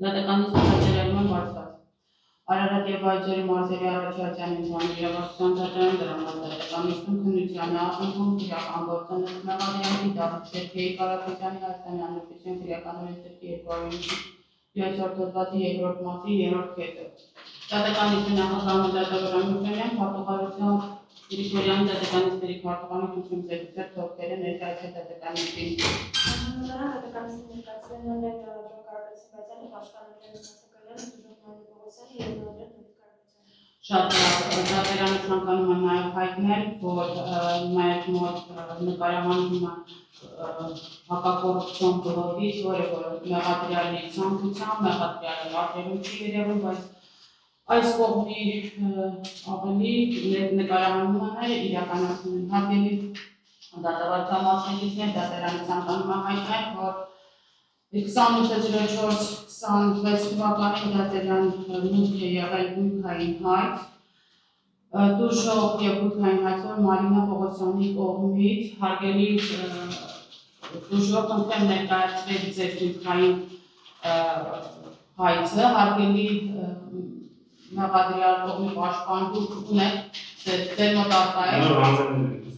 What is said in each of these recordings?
Դատականից պատճառում են բարձրացած։ Արարատ եւ Վայջերի մարզերի առաջացան ինժեներական դատարան դրամات դատականություն քննության ակնկալում քրեական գործընկերների դարձ Սերգեյ Կարապետյանի Հայաստանի Հանրապետության քրեական օրենսգրքի 207 հոդվածի 2-րդ մասի 3-րդ կետը։ Դատականությունը նախագահի դատավորամիջանյան քարտուղարությամբ Գրիգորյան դատականիստերի քարտուղարություն ծեցել թողքերը ներկայացել դատականին։ Դատականիստի ներկայացնելն է Կարապետյանի Շատ դատերանը ցանկանում են նաև հայտնել, որ մեր մոտ նկարահանումը հակակոռուպցիոն բլոկից, որը մեղադրյալի ցանկությամբ, մեղադրյալը ապրելուն չի երևում, բայց այս կողմի ավելի նկարահանումները իրականացնում են հատելի դատավարության մասնակիցներ դատերանը ցանկանում են հայտնել, որ 28.04.26 թվականին դատերան մուտք է եղել գույքային հայց, դուժող և գույքային հայցով Մարինա Պողոսյանի կողմից հարգելի դուժող ընտրեմ ներկայացրել ձեր գույքային հայցը, հարգելի մեղադրյալ կողմի պաշտպան դուք ունեք ձեր մոտ արտահայտ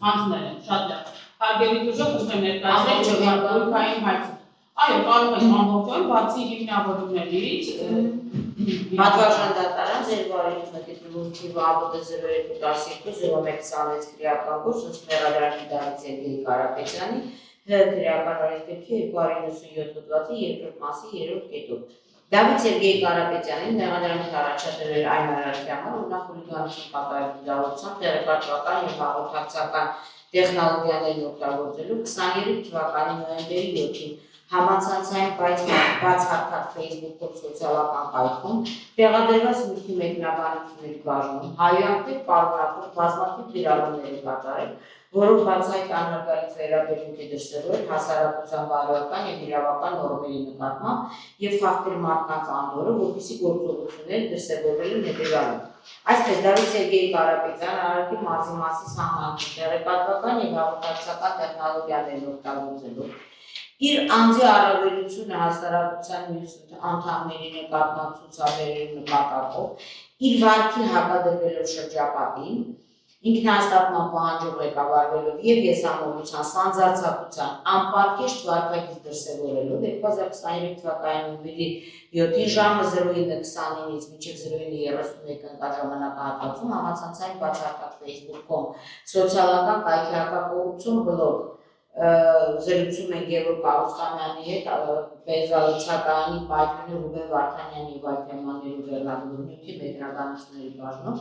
հանձնել են, շատ լավ, հարգելի դուժող ընտրեմ ներկայացրել գույքային հայցը։ Այո, կարող եք ամբողջովին, բացի հիմնավորումներից Պատվարժան դատարան ձեր վարույթը գտնվում թիվ ԱԲԴ 0212-0126 քրեական գործ ըստ մեղադրանքի Դավիթ Սերգեյ Կարապետյանի քրեական օրենսգրքի 297 հոդվածի 2-րդ մասի 3-րդ կետով։ Դավիթ Սերգեյ Կարապետյանին մեղադրանքի առաջադրել այն արարքի համար, որ նա խուլիգանություն կատարելու իրավունքությամբ տեղեկատվական և հաղորդակցական տեխնոլոգիաներն օգտագործելով 23 թվականի նոյեմբերի 7-ին համացանցային բացառքած Facebook-ով սոցիալական կայքում տեղադրված մուտքի մեկնաբանությունների բաժնում հայոյանքներ պարունակող բազմաթիվ գրառումներ է կատարել, որով բացահայտ անհարգալից վերաբերմունք է դրսևորել հասարակության բարոյական և իրավական նորմերի նկատմամբ և խախտել մարդկանց անդորրը, որպեսզի գործողությունները դրսևորվելու հետևյալում։ Այսպես Դավիթ Սերգեյ Կարապետյանը արարքի մարզի մասի սահմանքում տեղեկատվական և հաղորդակցական տեխնոլոգիաներն օգտագործելով իր անձի առավելությունը հասարակության մյուս անդամների նկատմամբ ցուցաբերելու նպատակով իր վարքի հակադրվելով շրջապատին, ինքնահաստատման պահանջով ղեկավարվելով և եսամոլության, սանձարձակության, անպարկեշտ վարքագիծ դրսևորելով 2023 թվականի նոյեմբերի 7-ին ժամը 09:29-ից մինչև 09:31 ընկած ժամանակահատվածում համացանցային բացառքած Facebook-ում սոցիալական կայքի հակակոռուպցիոն բլոգ զրուցում են Գևորգ Կարուստամյանի հետ, Բեզալցակայանի Պայթյունի Ռուբեն Վարդանյանի եւ այլ թեմաներով վերնագրով նյութի մեկնաբանությունների բաժնում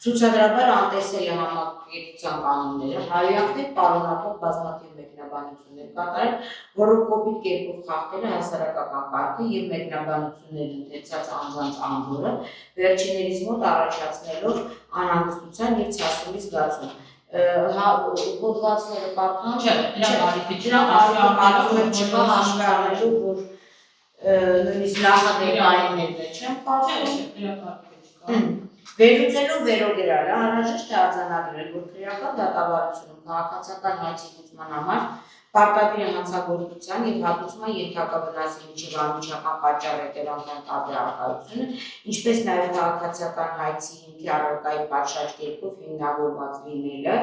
ցուցադրաբար անտեսել է համակերպության կանոնները, հայոյանքներ պարունակող բազմաթիվ մեկնաբանություններ կատարել, որով կոպիտ կերպով խախտել է հասարակական կարգը եւ մեկնաբանություններ ընթերցած անձանց անդորրը, վերջիններիս մոտ առաջացնելով անհանգստության եւ ցածումի զգացում։ Հոդվածները կարդամ հաշվի առնելու, որ նույնիսկ նախադեպայիններն չեմ կարդում։ Վերլուծելով վերոգրալը անհրաժեշտ է արձանագրել, որ քրեական դատավարությունում քաղաքացիական հայցի լուծման համար պարտադիր է հանցագործության և հատուցման ենթակա վնասի միջև անմիջական պատճառ հետևանքային կապի առկայությունը, ինչպես նաև քաղաքացիական հայցի հիմքի առարկայի պատշաճ կերպով հիմնավորված լինելը,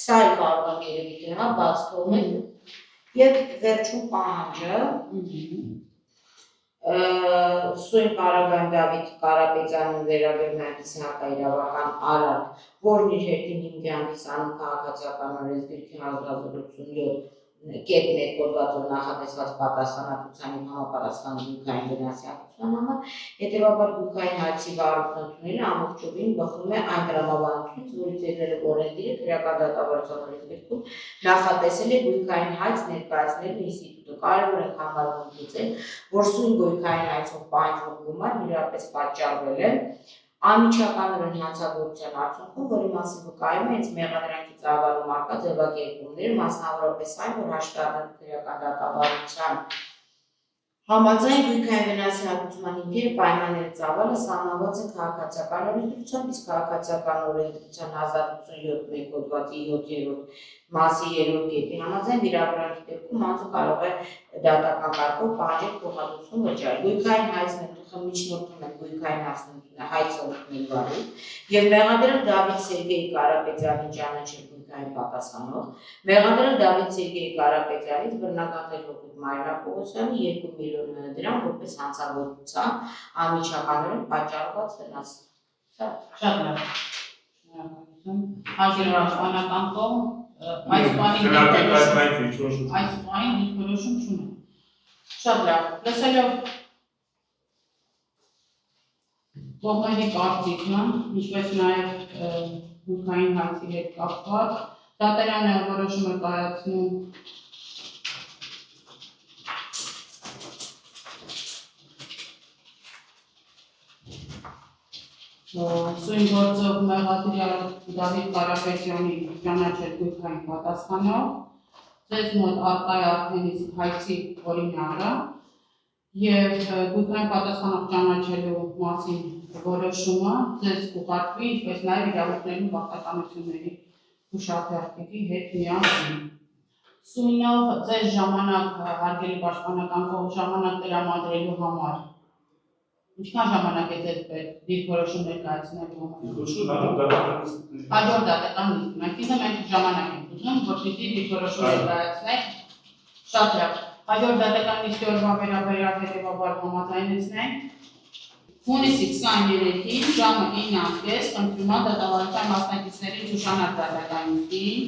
սա էլ կարող եմ երևի թե բաց թողնել և վերջում պահանջը Սույն Կարագան Դավիթ Կարապետյանին վերաբերում է այնպիսի հակաիրավական արարք, որն իր հետին հիմք է հանդիսանում քաղաքացիական օրենսգրքի 1087 հոդվածով նախատեսված պատասխանատվության և համապատասխան գույքային վնասի հատուցման համար, հետևաբար գույքային հայցի վարույթն ընդունելը ամբողջովին բխում է այն տրամաբանությունից, որից ելնելով օրենսգիրը քրեական դատավարության օրենսգրքում նախատեսել է գույքային հայց ներկայացնելու ինստիտուտը։ Կարևոր ենք համարում ընդգծել, որ սույն գույքային հայցով պահանջվող գումարն իրապես պատճառվել է անմիջականորեն հանցագործության արդյունքում, որի մասին վկայում է հենց մեղադրանքի ծավալում առկա ձևակերպումները, մասնավորապես այն, որ հաշվի առնելով քրեական դատավարության Համաձայն գույքային վնասի հատուցման հիմքերը պայմանների ծավալը սահմանված է քաղաքացիական օրենսդրությամբ, իսկ քաղաքացիական օրենսդրության 1087 հոդվածի 7-րդ մասի 3-րդ կետի համաձայն վիրավորանքի դեպքում անձը կարող է դատական կարգով պահանջել փոխհատուցում վճարել։ Գույքային հայցն միջնորդում են գույքային հայցը օգնել վարու եւ մեղադրել Դավիթ Սերգեյ Կարապետյանին ճանաչել գույքային պատասխանով, մեղադրել Դավիթ Սերգեյ Կարապետյանից բռնականել հօգուտ Մարինա Պողոսյանի 2 միլիոն դրամ որպես հանցավորության անմիջականորեն պատճառված վնաս։ Շատ լավ։ Շնորհակալություն։ Հաջորդ պաշտպանական կողմ այս բանի դիրքորոշում չունի։ Շատ լավ։ Լսելով կողմերի կարծիքը, ինչպես նաև գույքային հայցի հետ կապված, դատարանը որոշում է կայացնում սույն գործով մեղադրյալ Դավիթ Կարապետյանի ճանաչել գույքային պատասխանով, ձեզ մոտ առկա է արդեն իսկ հայցի օրինակը եւ գույքային պատասխանով ճանաչելու մասին որոշումը ձեզ կուղարկվի, ինչպես նաև իրավունքների պարտականությունների հուշաթերթիկի հետ միասին։ Սույնով ձեզ ժամանակ հարգելի պաշտպանական կողմ ժամանակ տրամադրելու համար ինչքան ժամանակ է ձեզ պետք դիրքորոշում ներկայացնելու համար։ Հաջորդ դատական նիստին, այսինքն մենք ժամանակ ենք ուզում, որպեսզի դիրքորոշում ներկայացնենք։ Շատ լավ։ Հաջորդ դատական նիստի օրվա վերաբերյալ հետևաբար համաձայնեցնենք։ Հունիսի 23-ին ժամը 9:30 խնդրում եմ դատավարության մասնակիցների հուշանակ դատական նիստին։